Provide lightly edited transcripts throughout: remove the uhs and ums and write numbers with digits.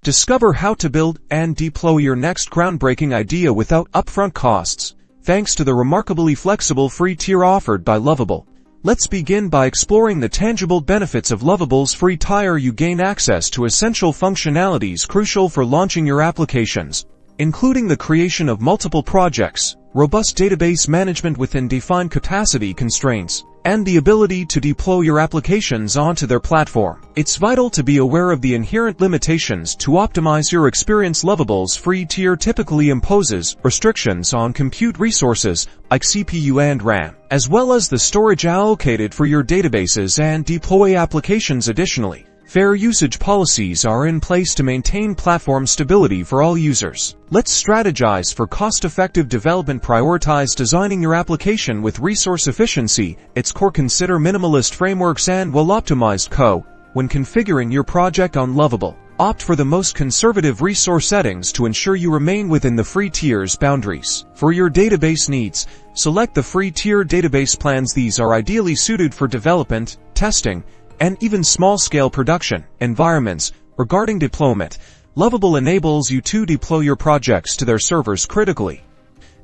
Discover how to build and deploy your next groundbreaking idea without upfront costs, thanks to the remarkably flexible free tier offered by Lovable. Let's begin by exploring the tangible benefits of Lovable's free tier. You gain access to essential functionalities crucial for launching your applications, including the creation of multiple projects, robust database management within defined capacity constraints, and the ability to deploy your applications onto their platform. It's vital to be aware of the inherent limitations to optimize your experience. Lovable's free tier typically imposes restrictions on compute resources like CPU and RAM, as well as the storage allocated for your databases and deploy applications. Additionally, fair usage policies are in place to maintain platform stability for all users. Let's strategize for cost-effective development. Prioritize designing your application with resource efficiency. Its core. Consider minimalist frameworks and well-optimized code when configuring your project on Lovable. Opt for the most conservative resource settings to ensure you remain within the free tier's boundaries. For your database needs, select the free tier database plans. These are ideally suited for development, testing, and even small-scale production environments. Regarding deployment, Lovable enables you to deploy your projects to their servers critically.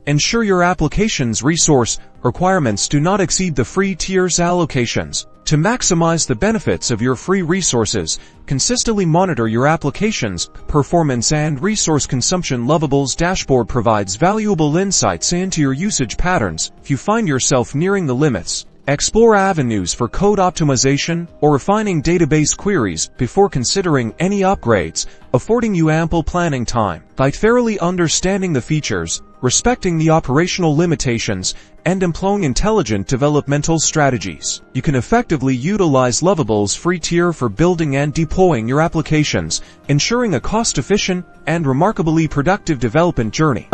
Ensure your application's resource requirements do not exceed the free tier's allocations. To maximize the benefits of your free resources, consistently monitor your application's performance and resource consumption. Lovable's dashboard provides valuable insights into your usage patterns. If you find yourself nearing the limits, explore avenues for code optimization or refining database queries before considering any upgrades, affording you ample planning time. By thoroughly understanding the features, respecting the operational limitations, and employing intelligent developmental strategies, you can effectively utilize Lovable's free tier for building and deploying your applications, ensuring a cost-efficient and remarkably productive development journey.